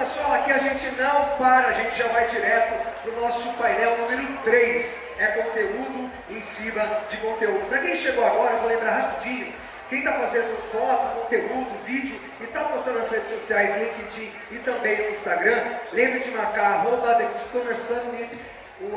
pessoal, aqui a gente não para, a gente já vai direto para o nosso painel número 3. É conteúdo em cima de conteúdo. Para quem chegou agora, eu vou lembrar rapidinho. Quem está fazendo foto, conteúdo, vídeo e está postando nas redes sociais, LinkedIn e também no Instagram, lembre de marcar @TheCustomerSummit, o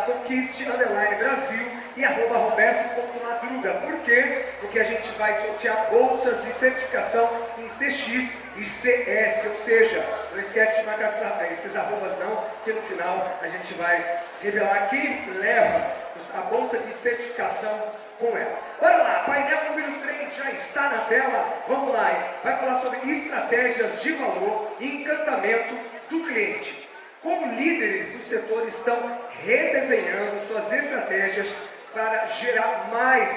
@Conquiste_Brasil e @Roberto.Madruga. Por quê? Porque a gente vai sortear bolsas de certificação em CX e CS, ou seja, não esquece de marcar esses arrobas não, que no final a gente vai revelar quem leva a bolsa de certificação com ela. Bora lá, painel número 3 já está na tela. Vamos lá, hein? Vai falar sobre estratégias de valor e encantamento do cliente. Como líderes do setor estão redesenhando suas estratégias para gerar mais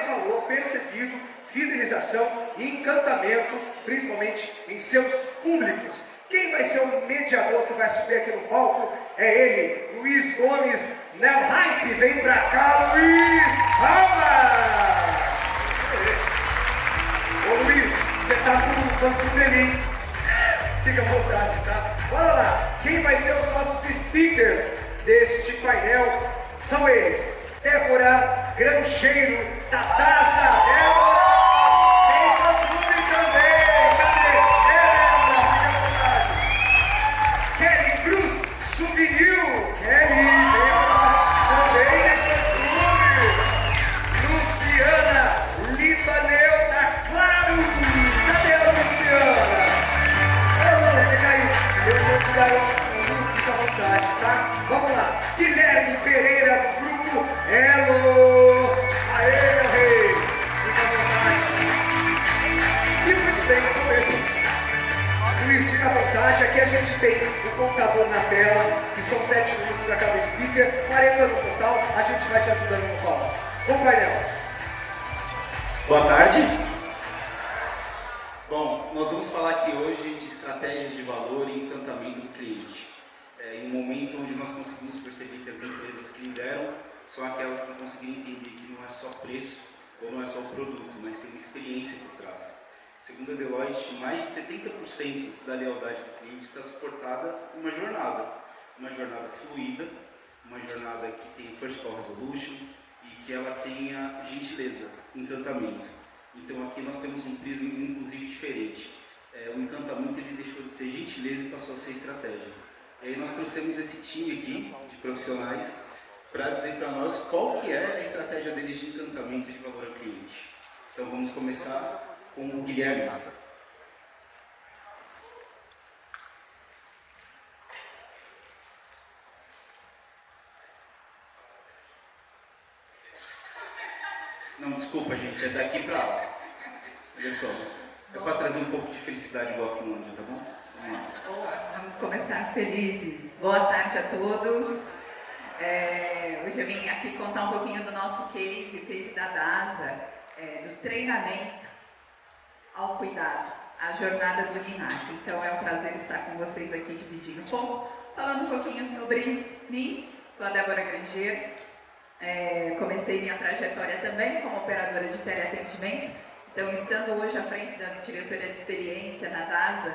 valor percebido, fidelização e encantamento, principalmente em seus públicos. Quem vai ser o mediador que vai subir aqui no palco? É ele, Luiz Gomes, Neo Hype. Vem pra cá, Luiz! Palmas! Ô Luiz, você tá com tudo ali. Fica à vontade, tá? Bora lá! Quem vai ser os nossos speakers deste painel? São eles, Débora Grangeiro, da Taça. Débora! Tem fã-clube também! Cadê? Débora, fica à vontade. Kelly Cruz, Souvenir. Kelly, Débora, também é fã-clube. Luciana Libaneu, da Claro. Cadê a Luciana? Eu vou te dar fica à vontade, tá? Vamos lá. Guilherme Pereira, do grupo Elo. Aê, meu rei. Fica à vontade. E muito bem, são esses. Luiz, fica à vontade. Aqui a gente tem o computador na tela, que são 7 minutos para cada speaker, 40 no total. A gente vai te ajudando no palco. Vamos, painel. Boa tarde. Bom, nós vamos falar aqui hoje de estratégias de valor e encantamento do cliente. Em um momento onde nós conseguimos perceber que as empresas que lideram são aquelas que conseguiram entender que não é só preço ou não é só o produto, mas tem uma experiência por trás. Segundo a Deloitte, mais de 70% da lealdade do cliente está suportada em uma jornada fluida, uma jornada que tem first call resolution e que ela tenha gentileza, encantamento. Então aqui nós temos um prisma inclusive diferente. O encantamento ele deixou de ser gentileza e passou a ser estratégia. E aí nós trouxemos esse time aqui de profissionais para dizer para nós qual que é a estratégia deles de encantamento e de valor ao cliente. Então vamos começar com o Guilherme. Não, desculpa gente, é daqui para lá. Olha só, é para trazer um pouco de felicidade igual a Finlândia, tá bom? Vamos lá. Vamos começar felizes. Boa tarde a todos. Hoje eu vim aqui contar um pouquinho do nosso case, o case da DASA, do treinamento ao cuidado, a jornada do Linac. Então é um prazer estar com vocês aqui dividindo um pouco, falando um pouquinho sobre mim. Sou a Débora Grangeiro. Comecei minha trajetória também como operadora de teleatendimento. Então, estando hoje à frente da diretoria de experiência na DASA,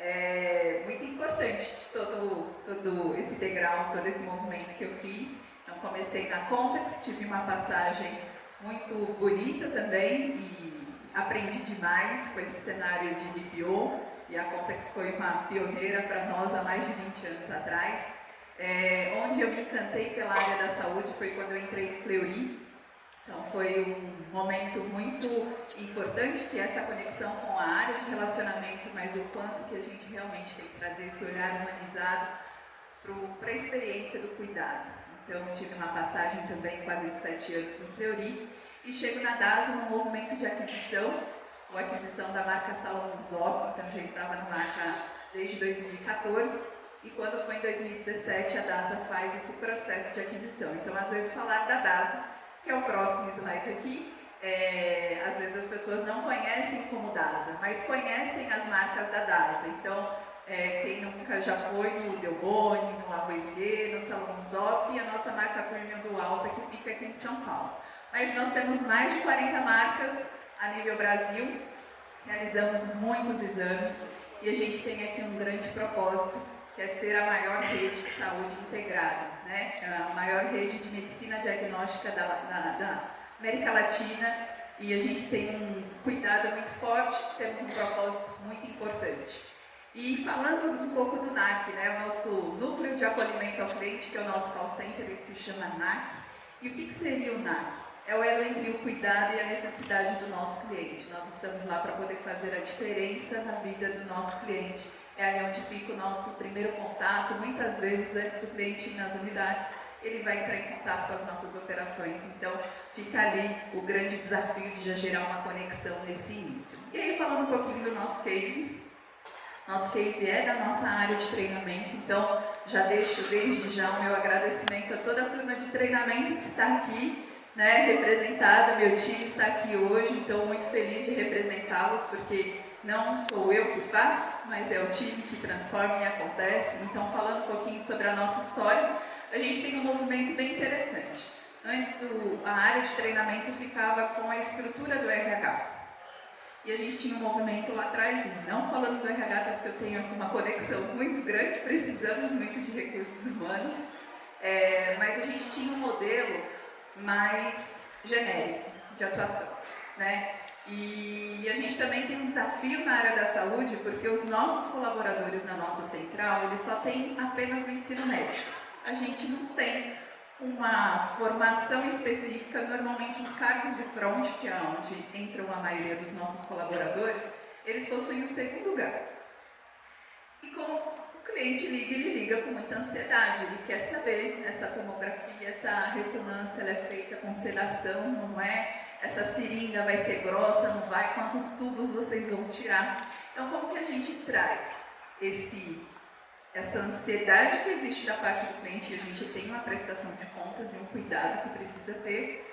é muito importante todo esse degrau, todo esse movimento que eu fiz. Então, comecei na Context, tive uma passagem muito bonita também e aprendi demais com esse cenário de BPO. E a Context foi uma pioneira para nós há mais de 20 anos atrás. Onde eu me encantei pela área da saúde foi quando eu entrei no Fleury. Então foi um momento muito importante ter essa conexão com a área de relacionamento, mas o quanto que a gente realmente tem que trazer esse olhar humanizado para a experiência do cuidado. Então tive uma passagem também quase de 7 anos no Fleury e chego na DASA num movimento de aquisição, a aquisição da marca Salomon Zop, então já estava na marca desde 2014. E quando foi em 2017, a DASA faz esse processo de aquisição. Então, às vezes, falar da DASA, que é o próximo slide aqui, às vezes as pessoas não conhecem como DASA, mas conhecem as marcas da DASA. Então, quem nunca já foi no Delboni, no Lavoisier, no Salomon Zop e a nossa marca premium do Alta, que fica aqui em São Paulo. Mas nós temos mais de 40 marcas a nível Brasil, realizamos muitos exames e a gente tem aqui um grande propósito, que é ser a maior rede de saúde integrada, né? A maior rede de medicina diagnóstica da América Latina, e a gente tem um cuidado muito forte, temos um propósito muito importante. E falando um pouco do NAC, né? O nosso Núcleo de Acolhimento ao Cliente, que é o nosso call center, ele se chama NAC. E o que seria o NAC? É o elo entre o cuidado e a necessidade do nosso cliente. Nós estamos lá para poder fazer a diferença na vida do nosso cliente. É ali onde fica o nosso primeiro contato. Muitas vezes, antes do cliente ir nas unidades, ele vai entrar em contato com as nossas operações. Então, fica ali o grande desafio de já gerar uma conexão nesse início. E aí, falando um pouquinho do nosso case. Nosso case é da nossa área de treinamento, então já deixo desde já o meu agradecimento a toda a turma de treinamento que está aqui, né, representada. Meu time está aqui hoje, então muito feliz de representá-los, porque não sou eu que faço, mas é o time que transforma e acontece. Então, falando um pouquinho sobre a nossa história, a gente tem um movimento bem interessante. Antes, a área de treinamento ficava com a estrutura do RH. E a gente tinha um movimento lá atrás, não falando do RH, porque eu tenho uma conexão muito grande, precisamos muito de recursos humanos, mas a gente tinha um modelo mais genérico de atuação, né? E a gente também tem um desafio na área da saúde, porque os nossos colaboradores na nossa central, eles só têm apenas o ensino médio. A gente não tem uma formação específica. Normalmente os cargos de front, que é onde entram a maioria dos nossos colaboradores, eles possuem o segundo lugar. E como o cliente liga, ele liga com muita ansiedade, ele quer saber essa tomografia, essa ressonância, ela é feita com sedação, não é? Essa seringa vai ser grossa, não vai? Quantos tubos vocês vão tirar? Então, como que a gente traz essa ansiedade que existe da parte do cliente, e a gente tem uma prestação de contas e um cuidado que precisa ter,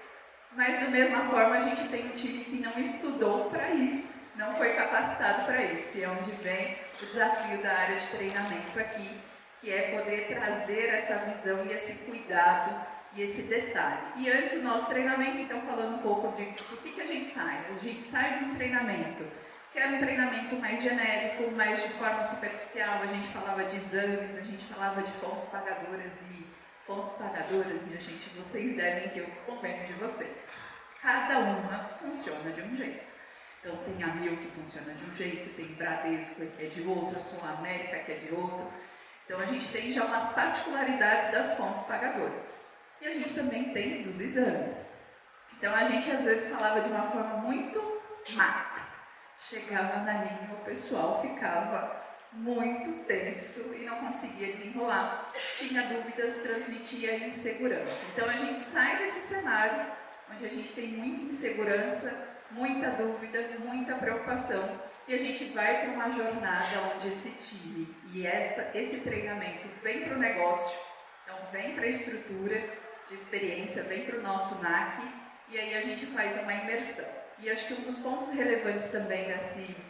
mas da mesma forma a gente tem um time que não estudou para isso, não foi capacitado para isso, e é onde vem o desafio da área de treinamento aqui, que é poder trazer essa visão e esse cuidado e esse detalhe. E antes do nosso treinamento, então, falando um pouco do que a gente sai. A gente sai de um treinamento que era um treinamento mais genérico, mais de forma superficial. A gente falava de exames, a gente falava de fontes pagadoras, e fontes pagadoras, minha gente, vocês devem ter o convênio de vocês. Cada uma funciona de um jeito. Então tem a Mil que funciona de um jeito, tem Bradesco que é de outro, a Sul América que é de outro. Então a gente tem já umas particularidades das fontes pagadoras. E a gente também tem dos exames. Então a gente às vezes falava de uma forma muito macro. Chegava na linha, o pessoal ficava muito tenso e não conseguia desenrolar. Tinha dúvidas, transmitia insegurança. Então a gente sai desse cenário onde a gente tem muita insegurança, muita dúvida, muita preocupação, e a gente vai para uma jornada onde esse time e esse treinamento vem para o negócio, então vem para a estrutura de experiência, vem para o nosso NAC, e aí a gente faz uma imersão. E acho que um dos pontos relevantes também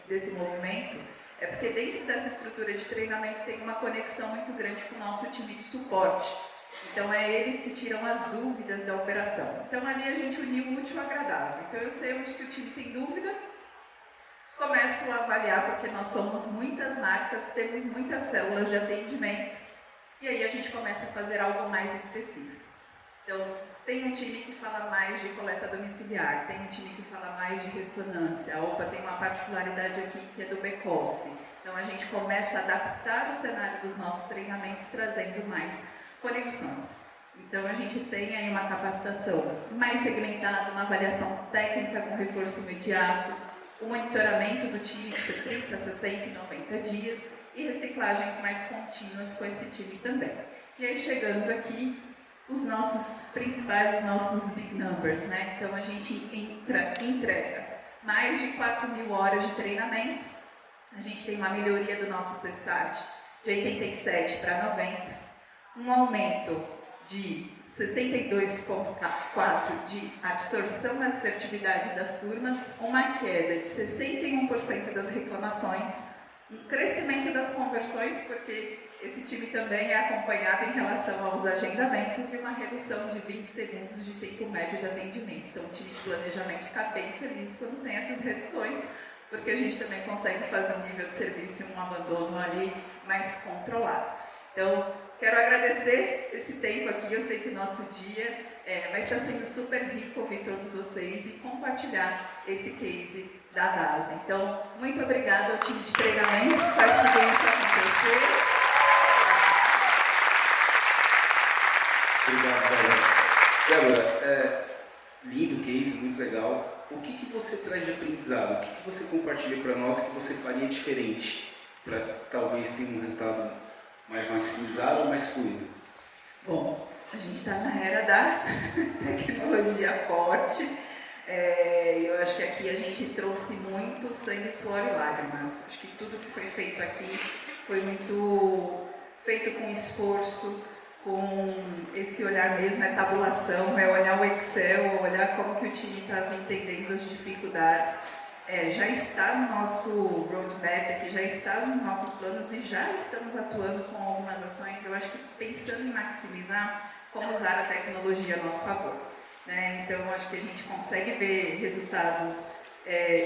desse movimento é porque dentro dessa estrutura de treinamento tem uma conexão muito grande com o nosso time de suporte. Então é eles que tiram as dúvidas da operação. Então ali a gente uniu o útil ao agradável. Então eu sei onde que o time tem dúvida, começo a avaliar, porque nós somos muitas marcas, temos muitas células de atendimento, e aí a gente começa a fazer algo mais específico. Então, tem um time que fala mais de coleta domiciliar, tem um time que fala mais de ressonância, a OPA tem uma particularidade aqui que é do back-office. Então, a gente começa a adaptar o cenário dos nossos treinamentos, trazendo mais conexões. Então, a gente tem aí uma capacitação mais segmentada, uma avaliação técnica com reforço imediato, o monitoramento do time de 30, 60 e 90 dias e reciclagens mais contínuas com esse time também. E aí, chegando aqui, os nossos principais, os nossos big numbers, né? Então a gente entrega mais de 4.000 horas de treinamento, a gente tem uma melhoria do nosso CSAT de 87 para 90, um aumento de 62,4% de absorção na assertividade das turmas, uma queda de 61% das reclamações, um crescimento das conversões, porque esse time também é acompanhado em relação aos agendamentos, e uma redução de 20 segundos de tempo médio de atendimento. Então o time de planejamento fica bem feliz quando tem essas reduções, porque a gente também consegue fazer um nível de serviço e um abandono ali mais controlado. Então, quero agradecer esse tempo aqui. Eu sei que o nosso dia vai estar sendo super rico ouvir todos vocês e compartilhar esse case da DASA. Então, muito obrigada ao time de treinamento que faz tudo isso acontecer. Obrigado, Débora. Lindo case, muito legal. O que você traz de aprendizado? O que você compartilha para nós que você faria diferente para talvez ter um resultado mais maximizado ou mais fluido? Bom, a gente está na era da tecnologia forte. Eu acho que aqui a gente trouxe muito sangue, suor e lágrimas. Acho que tudo que foi feito aqui foi muito feito com esforço, com esse olhar mesmo, tabulação, olhar o Excel, olhar como que o time estava entendendo as dificuldades. Já está no nosso roadmap aqui, já está nos nossos planos e já estamos atuando com algumas ações, eu acho que pensando em maximizar como usar a tecnologia a nosso favor. Então, acho que a gente consegue ver resultados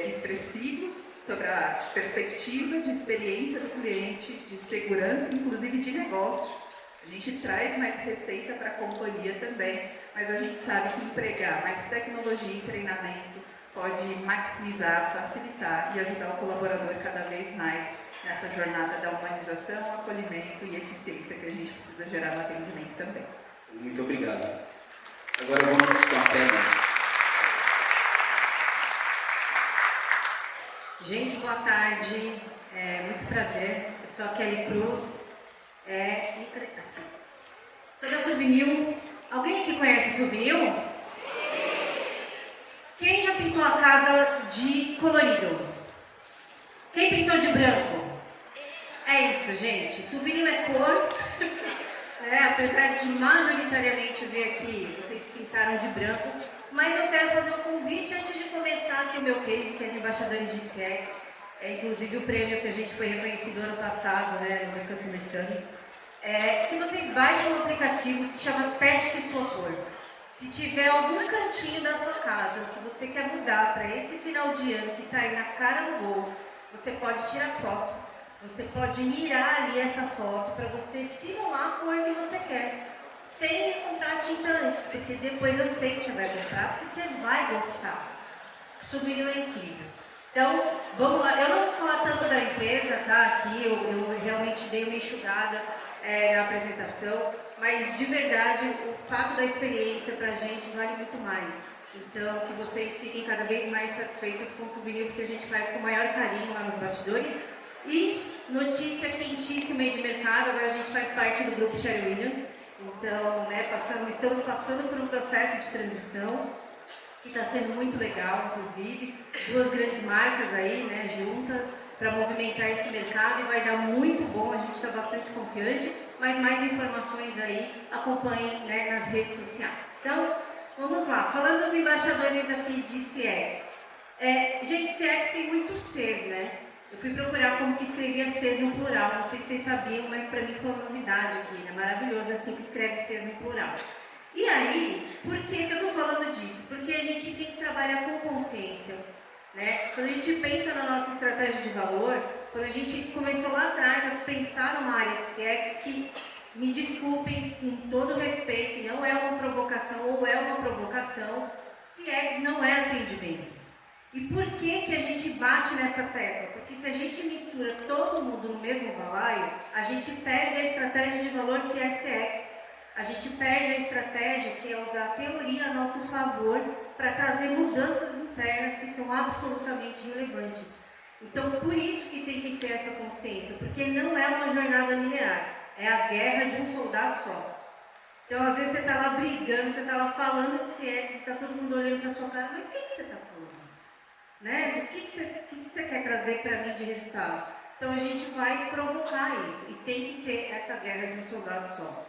expressivos sobre a perspectiva de experiência do cliente, de segurança, inclusive de negócio. A gente traz mais receita para a companhia também, mas a gente sabe que empregar mais tecnologia e treinamento pode maximizar, facilitar e ajudar o colaborador cada vez mais nessa jornada da humanização, acolhimento e eficiência que a gente precisa gerar no atendimento também. Muito obrigado. Agora vamos com a Pega. Gente, boa tarde. Muito prazer. Eu sou a Kelly Cruz. Sou da Souvenir. Alguém aqui conhece Souvenir? Quem já pintou a casa de colorido? Quem pintou de branco? É isso, gente. Souvenir é cor. Apesar de majoritariamente ver aqui, vocês pintaram de branco. Mas eu quero fazer um convite antes de começar aqui o meu case, que é de embaixadores de CX. Inclusive o prêmio que a gente foi reconhecido ano passado, no Customer Summit. Que vocês baixem um aplicativo, se chama Teste Sua Cor. Se tiver algum cantinho da sua casa que você quer mudar para esse final de ano que está aí na cara do gol, você pode tirar foto, você pode mirar ali essa foto para você simular a cor que você quer, sem comprar tinta antes, porque depois eu sei que você vai comprar, porque você vai gostar. O Souvenir é incrível. Então, vamos lá. Eu não vou falar tanto da empresa, tá? Aqui eu realmente dei uma enxugada na apresentação, mas de verdade o fato da experiência pra gente vale muito mais. Então, que vocês fiquem cada vez mais satisfeitos com o Souvenir, porque a gente faz com o maior carinho lá nos bastidores. E notícia quentíssima aí de mercado, agora a gente faz parte do grupo Sherwin Williams. Então, estamos passando por um processo de transição que está sendo muito legal, inclusive. Duas grandes marcas aí, juntas, para movimentar esse mercado e vai dar muito bom, a gente está bastante confiante, mas mais informações aí acompanhem nas redes sociais. Então, vamos lá, falando dos embaixadores aqui de CX. Gente, CX tem muitos Cs, Eu fui procurar como que escrevia Cs no plural, não sei se vocês sabiam, mas para mim foi uma novidade aqui, maravilhoso assim que escreve Cs no plural. E aí, por que eu estou falando disso? Porque a gente tem que trabalhar com consciência. Quando a gente pensa na nossa estratégia de valor, quando a gente começou lá atrás a pensar numa área de CX que, me desculpem, com todo respeito, não é uma provocação ou é uma provocação, CX não é atendimento. E por que a gente bate nessa tecla? Porque se a gente mistura todo mundo no mesmo balaio, a gente perde a estratégia de valor que é CX. A gente perde a estratégia que é usar a teoria a nosso favor para trazer mudanças internas que são absolutamente relevantes. Então, por isso que tem que ter essa consciência, porque não é uma jornada linear, é a guerra de um soldado só. Então, às vezes você está lá brigando, você está lá falando de CX, está todo mundo olhando para sua cara, mas o que você está falando? O que você quer trazer para mim de resultado? Então, a gente vai provocar isso e tem que ter essa guerra de um soldado só.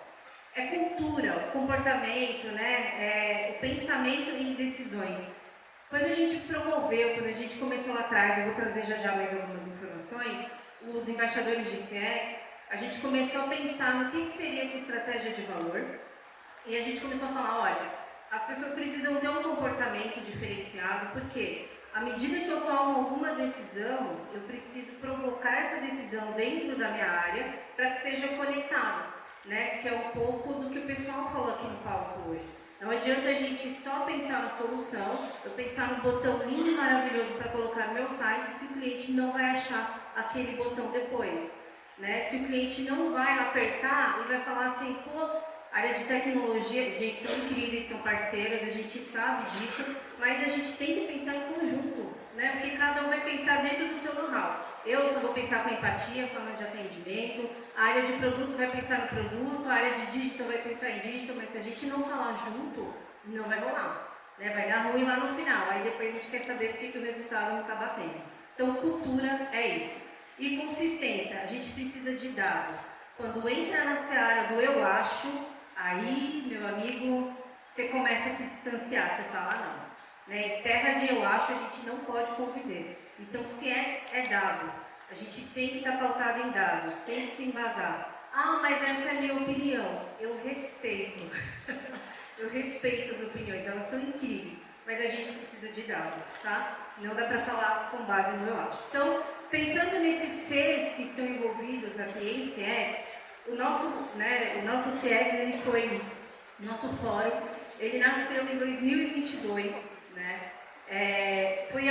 É cultura, o comportamento, o pensamento em decisões. Quando a gente promoveu, quando a gente começou lá atrás, eu vou trazer já mais algumas informações, os embaixadores de CX, a gente começou a pensar no que seria essa estratégia de valor e a gente começou a falar, olha, as pessoas precisam ter um comportamento diferenciado, por quê? À medida que eu tomo alguma decisão, eu preciso provocar essa decisão dentro da minha área para que seja conectado, né? Que é um pouco do que o pessoal falou aqui no palco hoje. Não adianta a gente só pensar na solução, eu pensar no botão lindo e maravilhoso para colocar no meu site, se o cliente não vai achar aquele botão depois, né? Se o cliente não vai apertar e vai falar assim, pô, área de tecnologia, gente, são incríveis, são parceiros, a gente sabe disso, mas a gente tem que pensar em conjunto, né? Porque cada um vai pensar dentro do seu know-how. Eu só vou pensar com empatia, forma de atendimento, a área de produtos vai pensar no produto, a área de digital vai pensar em digital, mas se a gente não falar junto, não vai rolar, né? Vai dar ruim lá no final, aí depois a gente quer saber por que o resultado não está batendo. Então, cultura é isso. E consistência, a gente precisa de dados. Quando entra na seara do eu acho, aí, meu amigo, você começa a se distanciar, você fala, não. Né? Em terra de eu acho, a gente não pode conviver. Então, CX é dados. A gente tem que estar pautado em dados, tem que se embasar. Ah, mas essa é a minha opinião. Eu respeito. Eu respeito as opiniões, elas são incríveis. Mas a gente precisa de dados, tá? Não dá para falar com base no eu acho. Então, pensando nesses seres que estão envolvidos aqui em CX, o nosso CX, ele foi, nosso fórum, ele nasceu em 2022, né? Foi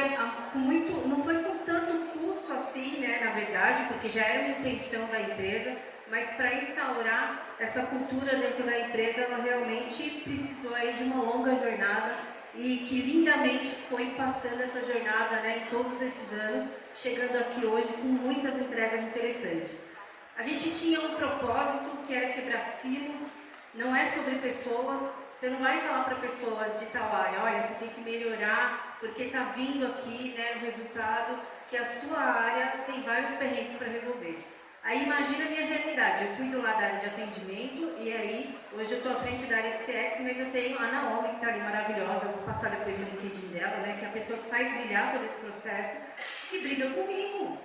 com muito, não foi com tanto custo assim, né, na verdade, porque já era uma intenção da empresa, mas para instaurar essa cultura dentro da empresa, ela realmente precisou aí de uma longa jornada e que lindamente foi passando essa jornada, né, em todos esses anos, chegando aqui hoje com muitas entregas interessantes. A gente tinha um propósito que era quebrar silos, não é sobre pessoas, você não vai falar para a pessoa de tal área, olha, você tem que melhorar porque está vindo aqui, né, o resultado que a sua área tem vários perrengues para resolver. Aí imagina a minha realidade, eu cuido lá da área de atendimento e aí, hoje eu estou à frente da área de CX, mas eu tenho a Naomi que está ali maravilhosa, eu vou passar depois o LinkedIn dela, né, que é a pessoa que faz brilhar todo esse processo, que briga comigo.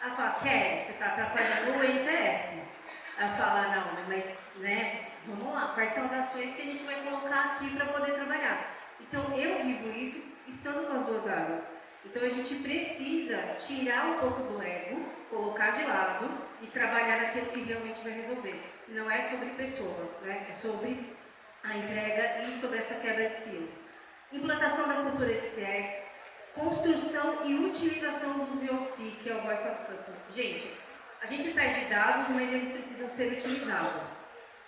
Ela fala, Kelly, você está atrapalhando o NPS. Ela fala, não, mas, né, vamos lá, quais são as ações que a gente vai colocar aqui para poder trabalhar? Então, eu vivo isso estando com as duas áreas. Então, a gente precisa tirar um pouco do ego, colocar de lado e trabalhar naquilo que realmente vai resolver. Não é sobre pessoas, né? É sobre a entrega e sobre essa quebra de silos. Implantação da cultura de CX, construção e utilização do VOC, que é o Voice of Customer. Gente, a gente pede dados, mas eles precisam ser utilizados,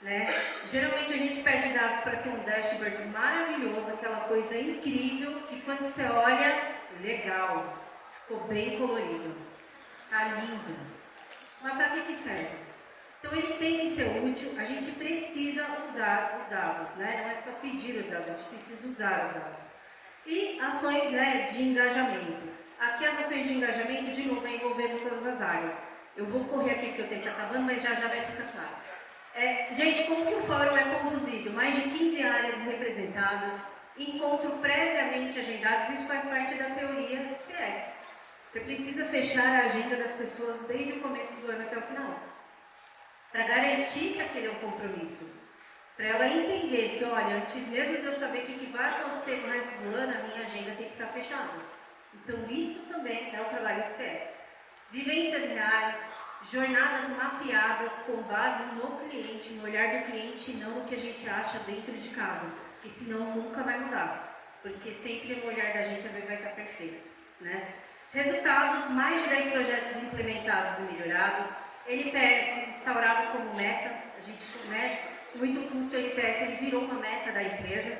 né? Geralmente a gente pede dados para ter um dashboard maravilhoso, aquela coisa incrível, que quando você olha, legal, ficou bem colorido, tá lindo. Mas para que serve? Então ele tem que ser útil, a gente precisa usar os dados, né? Não é só pedir os dados, a gente precisa usar os dados. E ações, né, de engajamento. Aqui as ações de engajamento, de novo, envolvendo todas as áreas. Eu vou correr aqui porque o tempo está acabando, mas já vai ficar claro. Gente, como que o fórum é conduzido? Mais de 15 áreas representadas, encontro previamente agendados, isso faz parte da teoria CX. Você precisa fechar a agenda das pessoas desde o começo do ano até o final, para garantir que aquele é um compromisso. Para ela entender que, olha, antes mesmo de eu saber o que vai acontecer no resto do ano, a minha agenda tem que estar fechada. Então, isso também é o trabalho de CX. Vivências reais, jornadas mapeadas com base no cliente, no olhar do cliente e não no que a gente acha dentro de casa, porque senão nunca vai mudar, porque sempre no olhar da gente às vezes vai estar perfeito, né? Resultados, mais de 10 projetos implementados e melhorados, NPS instaurado como meta, a gente, né, muito custo, o NPS ele virou uma meta da empresa.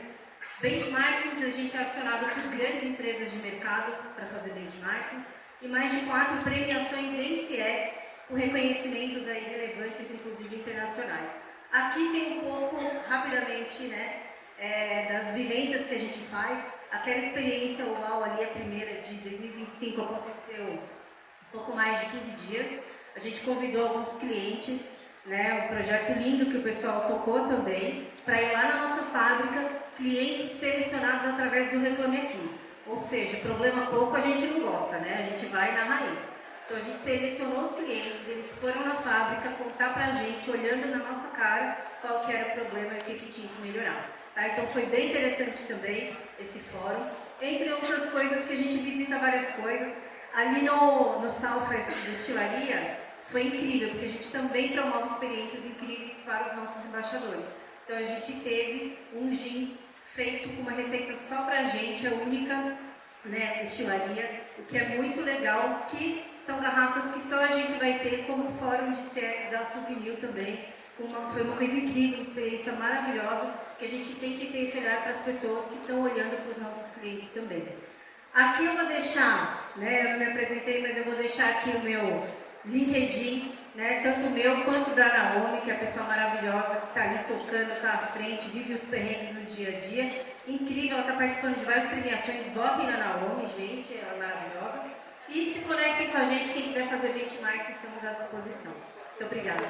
Benchmarkings, a gente é acionado por grandes empresas de mercado para fazer benchmarkings e mais de 4 premiações em CX com reconhecimentos aí relevantes, inclusive internacionais. Aqui tem um pouco, rapidamente, né, das vivências que a gente faz. Aquela experiência UAU ali, a primeira de 2025, aconteceu um pouco mais de 15 dias. A gente convidou alguns clientes, né, um projeto lindo que o pessoal tocou também, para ir lá na nossa fábrica, clientes selecionados através do Reclame Aqui. Ou seja, problema pouco a gente não gosta, né? A gente vai na raiz. Então a gente selecionou os clientes, eles foram na fábrica contar pra gente, olhando na nossa cara, qual que era o problema e o que tinha que melhorar. Tá? Então foi bem interessante também esse fórum. entre outras coisas que a gente visita várias coisas. Ali no Southwest Destilaria foi incrível, porque a gente também promove experiências incríveis para os nossos embaixadores. Então a gente teve um gin feito com uma receita só pra gente, a única, né, destilaria, o que é muito legal, que são garrafas que só a gente vai ter como fórum de CX da Souvenir também. Foi uma coisa incrível, uma experiência maravilhosa, que a gente tem que ter esse olhar para as pessoas que estão olhando para os nossos clientes também. Aqui eu vou deixar, né, eu não me apresentei, mas eu vou deixar aqui o meu LinkedIn, né, tanto o meu quanto da Naomi, que é a pessoa maravilhosa que está ali tocando, está à frente, vive os perrengues no dia a dia. Incrível, ela está participando de várias premiações. Votem na Naomi, gente, ela é maravilhosa. E se conectem com a gente, quem quiser fazer benchmark, estamos à disposição. Muito obrigada.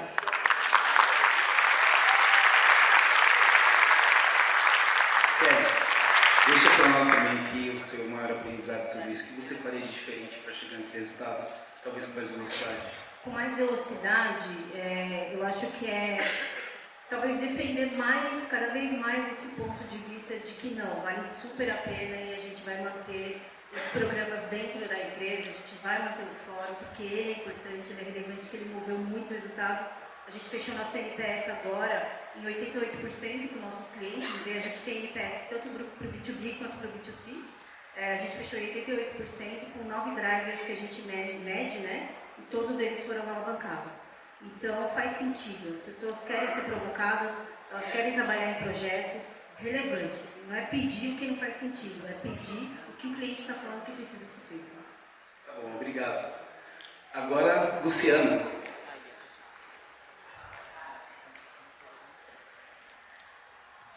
Deixa para nós também aqui o seu maior aprendizado de tudo isso. O que você faria de diferente para chegar nesse resultado, talvez com mais velocidade? Com mais velocidade, eu acho que talvez defender mais, cada vez mais esse ponto de vista de que não, vale super a pena e a gente vai manter os programas dentro da empresa, a gente vai manter o fórum, porque ele é importante, ele é relevante, que ele moveu muitos resultados. A gente fechou nossa NPS agora em 88% com nossos clientes, e a gente tem NPS tanto para o B2B quanto para o B2C. A gente fechou em 88% com 9 drivers que a gente mede, né? E todos eles foram alavancados. Então faz sentido, as pessoas querem ser provocadas, elas querem trabalhar em projetos relevantes. Não é pedir o que não faz sentido, é pedir o que o cliente está falando que precisa ser feito. Tá bom, obrigado. Agora, Luciano.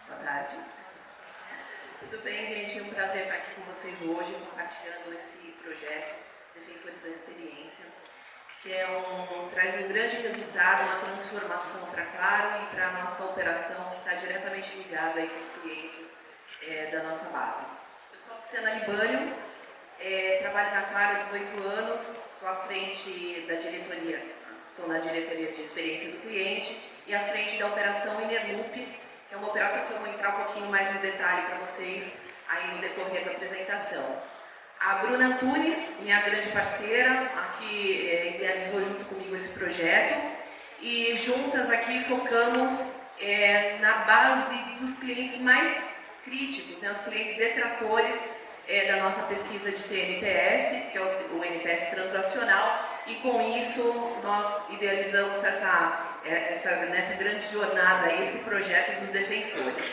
Boa tarde. Tudo bem, gente? É um prazer estar aqui com vocês hoje, compartilhando esse projeto Defensores da Experiência, que traz um grande resultado, uma transformação para a Claro e para a nossa operação, que está diretamente ligado aí com os clientes da nossa base. Eu sou a Luciana Libânio, trabalho na Claro há 18 anos, estou à frente da diretoria, estou na diretoria de experiência do cliente e à frente da operação Inerloop, que é uma operação que eu vou entrar um pouquinho mais no detalhe para vocês aí no decorrer da apresentação. A Bruna Antunes, minha grande parceira, aqui idealizou junto comigo esse projeto e juntas aqui focamos na base dos clientes mais críticos, né, os clientes detratores da nossa pesquisa de TNPS, que é o NPS transacional, e com isso nós idealizamos nessa grande jornada esse projeto dos defensores.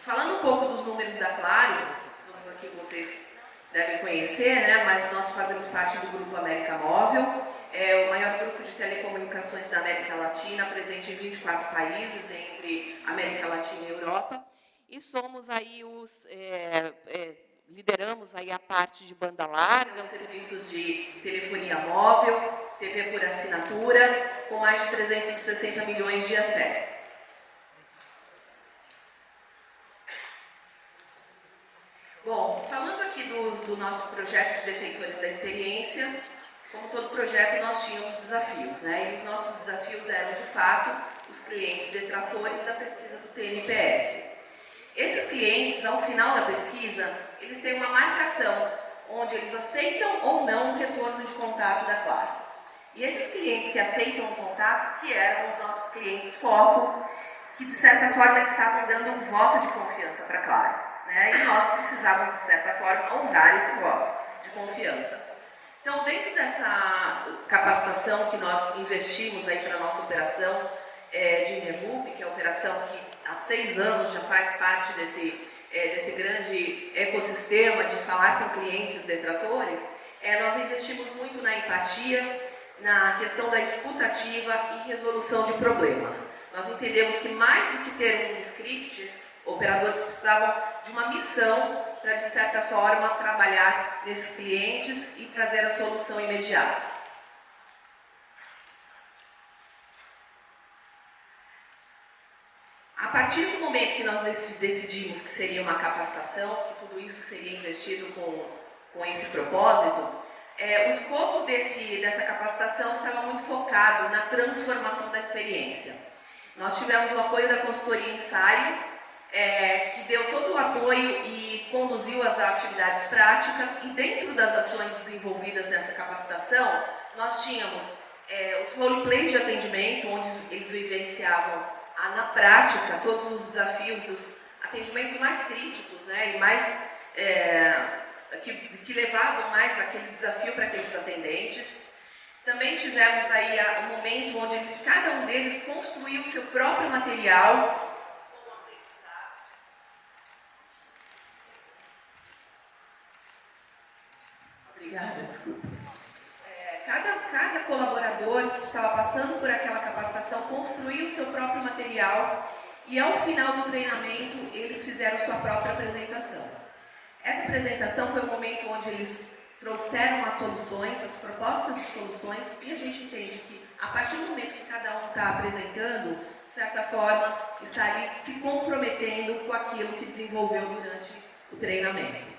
Falando um pouco dos números da Claro, todos aqui vocês devem conhecer, né? Mas nós fazemos parte do Grupo América Móvel, o maior grupo de telecomunicações da América Latina, presente em 24 países, entre América Latina e Europa, e somos aí lideramos aí a parte de banda larga, os serviços de telefonia móvel, TV por assinatura, com mais de 360 milhões de acessos. Bom, falando aqui do nosso projeto de Defensores da Experiência, como todo projeto nós tínhamos desafios, né? E os nossos desafios eram, de fato, os clientes detratores da pesquisa do TNPS. Esses clientes, ao final da pesquisa, eles têm uma marcação onde eles aceitam ou não o retorno de contato da Claro. E esses clientes que aceitam o contato, que eram os nossos clientes foco, que de certa forma eles estavam dando um voto de confiança para a Claro, né? E nós precisávamos, de certa forma, honrar esse voto de confiança. Então, dentro dessa capacitação que nós investimos aí para a nossa operação de Inerloop, que é a operação que há 6 anos já faz parte desse grande ecossistema de falar com clientes detratores, nós investimos muito na empatia, na questão da escuta ativa e resolução de problemas. Nós entendemos que mais do que ter um script, esses operadores precisavam de uma missão para, de certa forma, trabalhar nesses clientes e trazer a solução imediata. A partir do momento que nós decidimos que seria uma capacitação, que tudo isso seria investido com esse propósito, o escopo dessa capacitação estava muito focado na transformação da experiência. Nós tivemos o apoio da consultoria Ensaio, que deu todo o apoio e conduziu as atividades práticas, e dentro das ações desenvolvidas nessa capacitação, nós tínhamos os roleplays de atendimento, onde eles vivenciavam na prática todos os desafios dos atendimentos mais críticos, né, e mais que levavam mais aquele desafio para aqueles atendentes. Também tivemos aí um momento onde cada um deles construiu o seu próprio material. Obrigada, desculpa. Cada colaborador que estava passando por aquela capacitação construiu o seu próprio material, e ao final do treinamento eles fizeram sua própria apresentação. Essa apresentação foi o momento onde eles trouxeram as soluções, as propostas de soluções, e a gente entende que a partir do momento que cada um está apresentando, de certa forma, está ali se comprometendo com aquilo que desenvolveu durante o treinamento.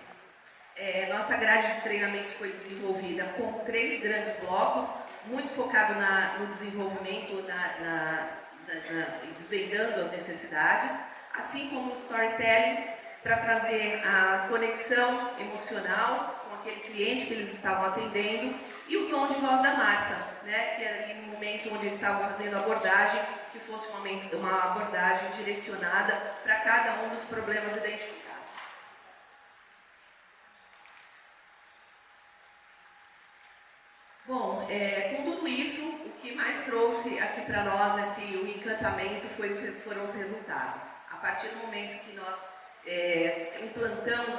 Nossa grade de treinamento foi desenvolvida com 3 grandes blocos, muito focado no desenvolvimento, desvendando as necessidades, assim como o storytelling, para trazer a conexão emocional com aquele cliente que eles estavam atendendo, e o tom de voz da marca, né, que era ali no momento onde eles estavam fazendo a abordagem, que fosse uma abordagem direcionada para cada um dos problemas identificados. Bom, com tudo isso, o que mais trouxe aqui para nós o encantamento foram os resultados. A partir do momento que nós implantamos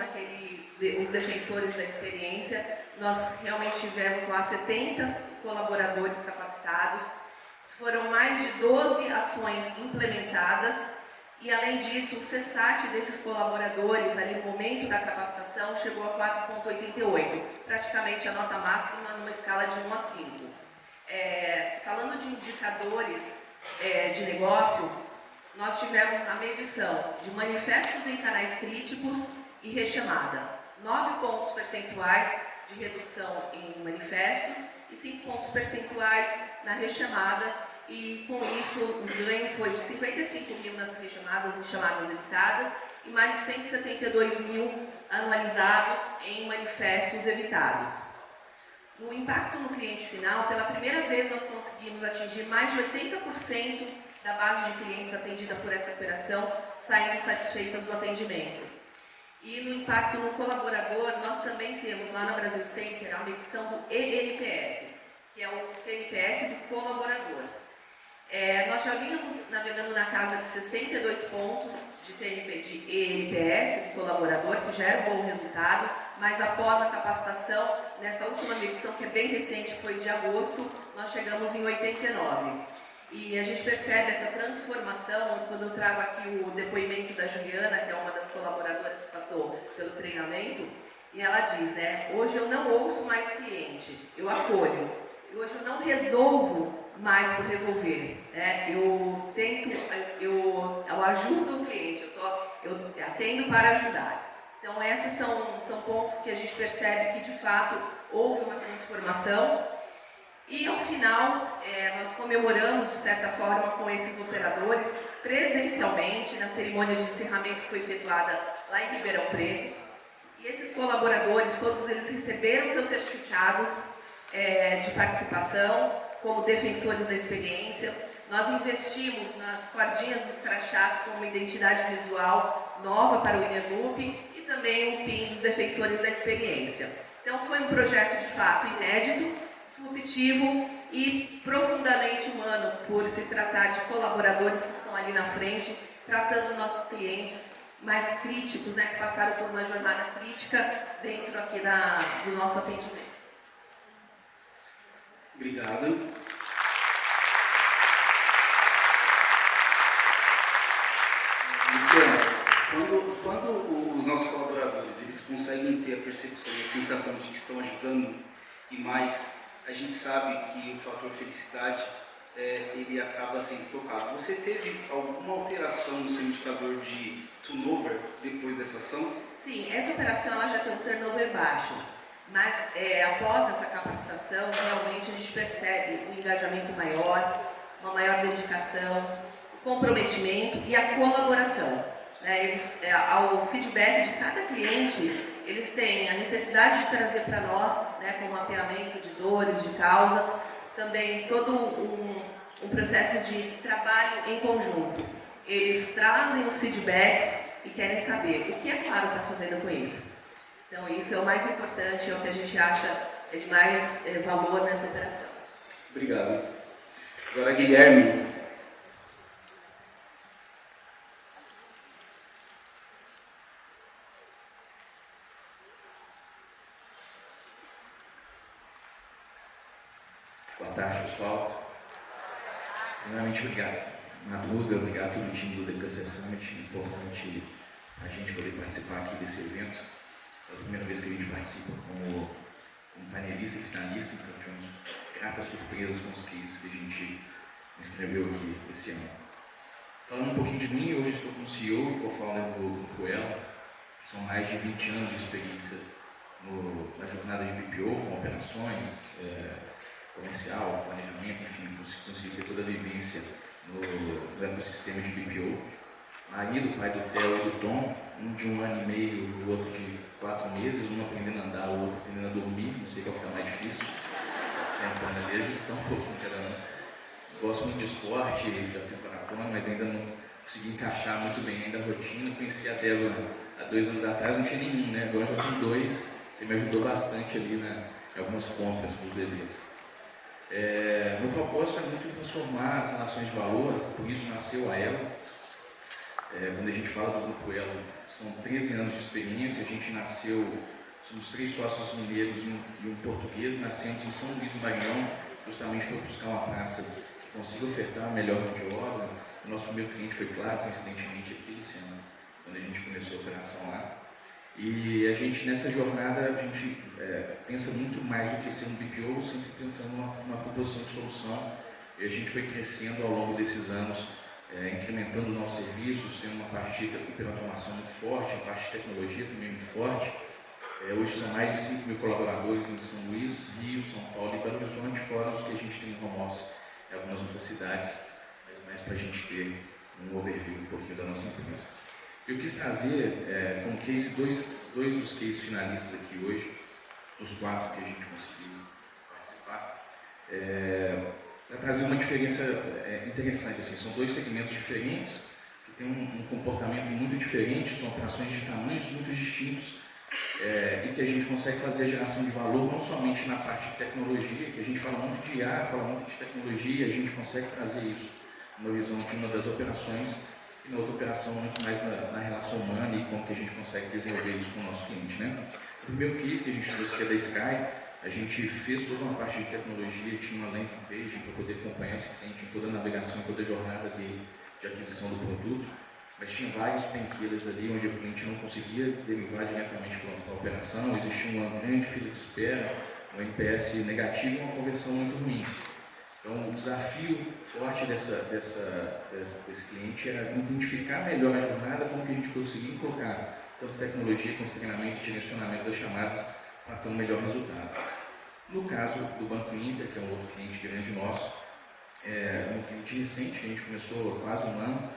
os defensores da experiência, nós realmente tivemos lá 70 colaboradores capacitados, foram mais de 12 ações implementadas, e além disso, o CSAT desses colaboradores, ali no momento da capacitação, chegou a 4,88, praticamente a nota máxima numa escala de 1 a 5. Falando de indicadores de negócio, nós tivemos a medição de manifestos em canais críticos e rechamada, 9 pontos percentuais de redução em manifestos e 5 pontos percentuais na rechamada, e com isso o ganho foi de 55 mil nas rechamadas e chamadas evitadas e mais de 172 mil anualizados em manifestos evitados. No impacto no cliente final, pela primeira vez nós conseguimos atingir mais de 80% da base de clientes atendida por essa operação, saindo satisfeitas do atendimento. E no impacto no colaborador, nós também temos lá na Brasil Center a medição do ENPS, que é o TNPS do colaborador. Nós já vínhamos navegando na casa de 62 pontos de ENPS do colaborador, que já era um bom resultado, mas após a capacitação, nessa última medição, que é bem recente, foi de agosto, nós chegamos em 89. E a gente percebe essa transformação quando eu trago aqui o depoimento da Juliana, que é uma das colaboradoras que passou pelo treinamento, e ela diz, né, hoje eu não ouço mais o cliente, eu acolho. E hoje eu não resolvo mais por resolver, né? Eu ajudo o cliente, eu atendo para ajudar. Então esses são pontos que a gente percebe que de fato houve uma transformação. E ao final, nós comemoramos de certa forma com esses operadores presencialmente na cerimônia de encerramento que foi efetuada lá em Ribeirão Preto. E esses colaboradores, todos eles receberam seus certificados de participação como defensores da experiência. Nós investimos nas cordinhas dos crachás com uma identidade visual nova para o Winner Group e também o PIN dos defensores da experiência. Então foi um projeto de fato inédito, disruptivo e profundamente humano, por se tratar de colaboradores que estão ali na frente, tratando nossos clientes mais críticos, né, que passaram por uma jornada crítica dentro aqui do nosso atendimento. Obrigado. Luciano, quando os nossos colaboradores eles conseguem ter a percepção e a sensação de que estão ajudando e mais, a gente sabe que o fator felicidade ele acaba sendo tocado. Você teve alguma alteração no seu indicador de turnover depois dessa ação? Sim, essa operação ela já tem um turnover baixo. Mas após essa capacitação, realmente a gente percebe um engajamento maior, uma maior dedicação, o comprometimento e a colaboração. né, ao feedback de cada cliente, eles têm a necessidade de trazer para nós, né, com mapeamento de dores, de causas, também todo um processo de trabalho em conjunto. Eles trazem os feedbacks e querem saber o que a Claro está fazendo com isso. Então isso é o mais importante, é o que a gente acha de mais valor nessa operação. Obrigado. Agora, Guilherme. Boa tarde, pessoal. Primeiramente, obrigado, Madruga, obrigado a todo o time do DKC Summit. É importante a gente poder participar aqui desse evento. É a primeira vez que a gente participa como painelista e finalista, então tivemos gratas surpresas com os cases que a gente inscreveu aqui esse ano. Falando um pouquinho de mim, hoje estou como CEO e co-founder do Grupo Elo. São mais de 20 anos de experiência na jornada de BPO, com operações, comercial, planejamento, enfim, consegui ter toda a vivência no ecossistema de BPO. Marido, pai do Theo e do Tom, um de 1 ano e meio, o outro de 4 meses, um aprendendo a andar, o outro aprendendo a dormir, não sei qual que é o mais difícil, tentando ali a gestão um pouquinho cada um. Gosto muito de esporte, já fiz maratona, mas ainda não consegui encaixar muito bem ainda a rotina. Conheci a Débora há 2 anos atrás, não tinha nenhum, né? Agora já tenho 2, você me ajudou bastante ali em algumas compras para os bebês. Meu propósito é muito transformar as relações de valor, por isso nasceu a Elo. Quando a gente fala do Grupo Elo, são 13 anos de experiência, a gente nasceu, somos 3 sócios mineiros e um português, nascemos em São Luís do Maranhão, justamente para buscar uma praça que consiga ofertar a melhor mão de obra. O nosso primeiro cliente foi Claro, coincidentemente aqui esse ano, quando a gente começou a operação lá. E a gente, nessa jornada, a gente pensa muito mais do que ser um BPO, sempre pensando numa proposição de solução. E a gente foi crescendo ao longo desses anos, incrementando novos serviços, tendo uma parte de hiperautomação muito forte, a parte de tecnologia também muito forte. Hoje são mais de 5 mil colaboradores em São Luís, Rio, São Paulo e Belo Horizonte, fora os que a gente tem em home office em algumas outras cidades, mas mais para a gente ter um overview um pouquinho da nossa empresa. Eu quis trazer como case dois dos cases finalistas aqui hoje, dos 4 que a gente conseguiu participar, para trazer uma diferença interessante. Assim, são 2 segmentos diferentes, que têm um comportamento muito diferente, são operações de tamanhos muito distintos, e que a gente consegue fazer a geração de valor não somente na parte de tecnologia, que a gente fala muito de IA, fala muito de tecnologia, a gente consegue trazer isso numa visão de uma das operações, e na outra operação muito mais na relação humana e como que a gente consegue desenvolver isso com o nosso cliente, né? O primeiro case que a gente trouxe, que é da Sky, a gente fez toda uma parte de tecnologia, tinha uma landing page para poder acompanhar esse cliente em toda a navegação, toda a jornada de aquisição do produto, mas tinha vários painkillers ali onde o cliente não conseguia derivar diretamente para a operação, existia uma grande fila de espera, um NPS negativo e uma conversão muito ruim. Então, o desafio forte desse cliente era identificar melhor a jornada, como que a gente conseguia colocar tanto tecnologia quanto treinamento e direcionamento das chamadas para ter um melhor resultado. No caso do Banco Inter, que é um outro cliente grande nosso, um cliente recente, que a gente começou há quase 1 ano,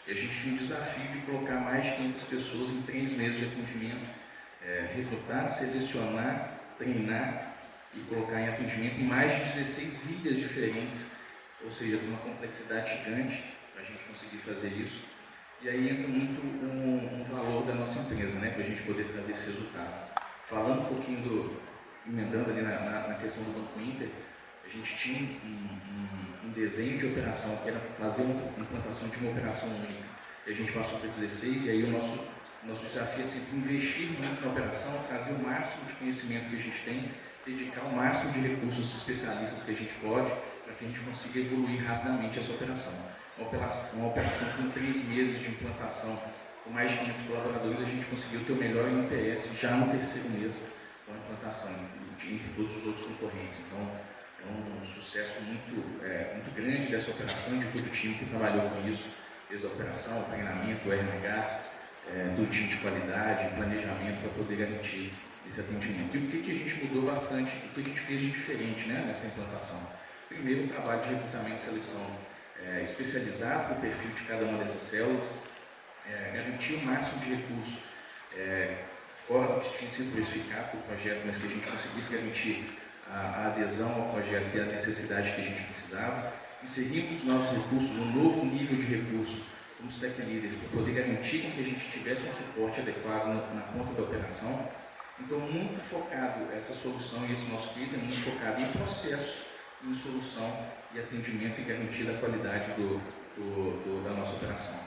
e a gente tinha um desafio de colocar mais de 500 pessoas em 3 meses de atendimento, recrutar, selecionar, treinar e colocar em atendimento em mais de 16 ilhas diferentes, ou seja, tem uma complexidade gigante para a gente conseguir fazer isso. E aí entra muito um valor da nossa empresa, né, para a gente poder trazer esse resultado. Falando um pouquinho emendando ali na questão do Banco Inter, a gente tinha um desenho de operação, que era fazer uma implantação de uma operação única. E a gente passou para 16, e aí o nosso desafio é sempre investir muito na operação, trazer o máximo de conhecimento que a gente tem, dedicar o máximo de recursos especialistas que a gente pode, para que a gente consiga evoluir rapidamente essa operação. Uma operação com 3 meses de implantação, com mais de 500 colaboradores, a gente conseguiu ter o melhor NPS já no 3º mês com a implantação, entre todos os outros concorrentes. Então, é um sucesso muito grande dessa operação, de todo o time que trabalhou com isso, desde a operação, o treinamento, o RH, do time de qualidade, planejamento, para poder garantir esse atendimento. E o que a gente mudou bastante, o que a gente fez de diferente, né, nessa implantação? Primeiro, um trabalho de recrutamento e seleção especializado para o perfil de cada uma dessas células. garantir o máximo de recursos, fora do que tinha sido precificado para o projeto, mas que a gente conseguisse garantir a adesão ao projeto e a necessidade que a gente precisava. Inserimos novos recursos, um novo nível de recursos, como os Tech Leaders, para poder garantir que a gente tivesse um suporte adequado na ponta da operação. Então, muito focado, essa solução e esse nosso case é muito focado em processo, em solução e atendimento e garantia da qualidade da nossa operação.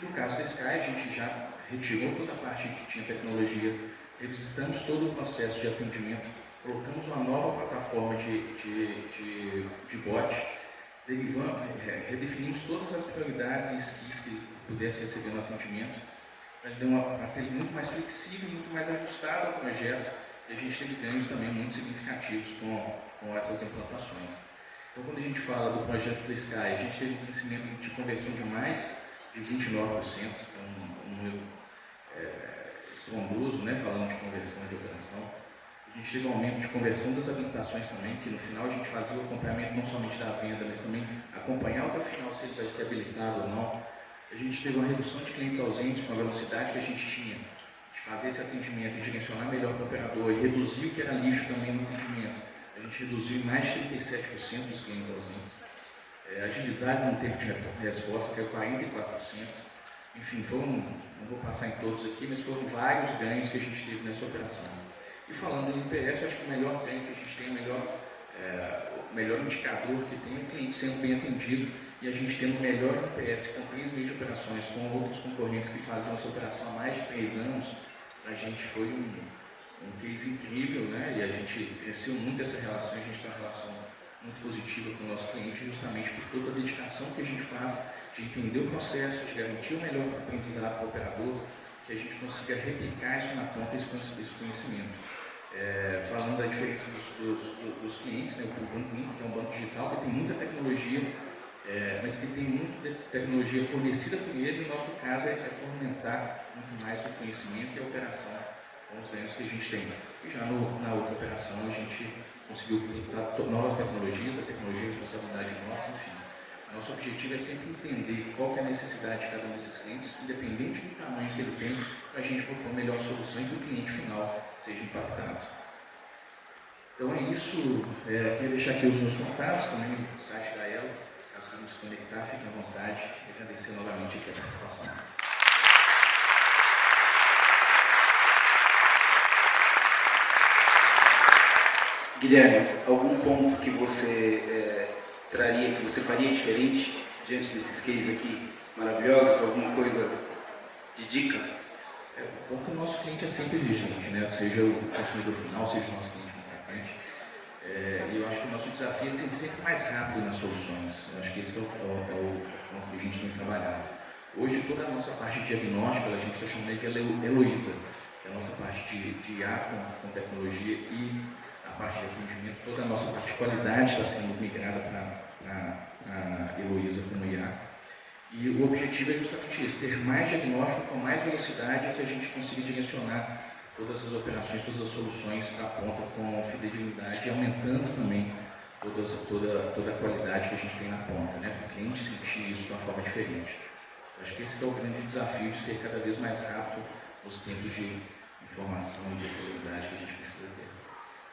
No caso da Sky, a gente já retirou toda a parte que tinha tecnologia, revisitamos todo o processo de atendimento, colocamos uma nova plataforma de bot, redefinimos todas as prioridades e skills que pudesse receber no atendimento. A gente deu uma trilha muito mais flexível, muito mais ajustada ao projeto, e a gente teve ganhos também muito significativos com essas implantações. Então, quando a gente fala do projeto da Sky, a gente teve um crescimento de conversão de mais de 29%, um número estrondoso, né, falando de conversão de operação. A gente teve um aumento de conversão das habilitações também, que no final a gente fazia o acompanhamento não somente da venda, mas também acompanhar até o final se ele vai ser habilitado ou não. A gente teve uma redução de clientes ausentes com a velocidade que a gente tinha de fazer esse atendimento e direcionar melhor para o operador e reduzir o que era lixo também no atendimento. A gente reduziu mais de 37% dos clientes ausentes. Agilidade no tempo de resposta caiu 44%. Enfim, não vou passar em todos aqui, mas foram vários ganhos que a gente teve nessa operação. E falando do NPS, eu acho que o melhor ganho que a gente tem, o melhor indicador que tem é o cliente sendo bem atendido e a gente tendo o melhor NPS com 3 meses de operações, com outros concorrentes que fazem essa operação há mais de 3 anos. A gente foi um case incrível, né? E a gente cresceu muito essa relação, a gente tem uma relação muito positiva com o nosso cliente, justamente por toda a dedicação que a gente faz de entender o processo, de garantir o melhor aprendizado para o operador, que a gente consiga replicar isso na ponta, esse conhecimento. Falando da diferença dos clientes, né, o Banco Inc, que é um banco digital que tem muita tecnologia, mas que tem muita tecnologia fornecida por ele, e no nosso caso é fomentar muito mais o conhecimento e a operação com os ganhos que a gente tem. E já na outra operação a gente conseguiu implementar novas tecnologias, a tecnologia é responsabilidade nossa, enfim. Nosso objetivo é sempre entender qual que é a necessidade de cada um desses clientes, independente do tamanho que ele tem, para a gente propor a melhor solução e que o cliente final seja impactado. Então é isso, queria deixar aqui os meus contatos, também o site da Elo, caso queiram se conectar, fiquem à vontade, e agradecer novamente aqui a participação. Guilherme, algum ponto que você traria, que você faria diferente diante desses cases aqui maravilhosos? Alguma coisa de dica? O ponto que o nosso cliente é sempre exigente, né? Seja o consumidor final, seja o nosso cliente contratante. E eu acho que o nosso desafio é ser sempre mais rápido nas soluções. Eu acho que esse é o ponto que a gente tem trabalhado. Hoje, toda a nossa parte de diagnóstico, a gente está chamando de Heloísa, que é a nossa parte de IA com tecnologia e a parte de atendimento, toda a nossa parte de qualidade está sendo migrada para a Heloísa como IA. E o objetivo é justamente esse, ter mais diagnóstico com mais velocidade, que a gente consiga direcionar todas as operações, todas as soluções para a ponta com fidelidade e aumentando também toda a qualidade que a gente tem na ponta, né? Para o cliente sentir isso de uma forma diferente. Acho que esse é o grande desafio de ser cada vez mais rápido nos tempos de informação e de acessibilidade que a gente precisa ter.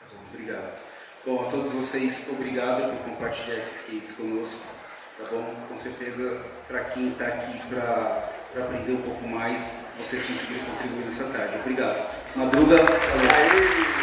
Tá bom, obrigado. Bom, a todos vocês, obrigado por compartilhar esses cases conosco. Tá bom? Com certeza, para quem está aqui para aprender um pouco mais, vocês conseguiram contribuir nessa tarde. Obrigado. Madruga, valeu.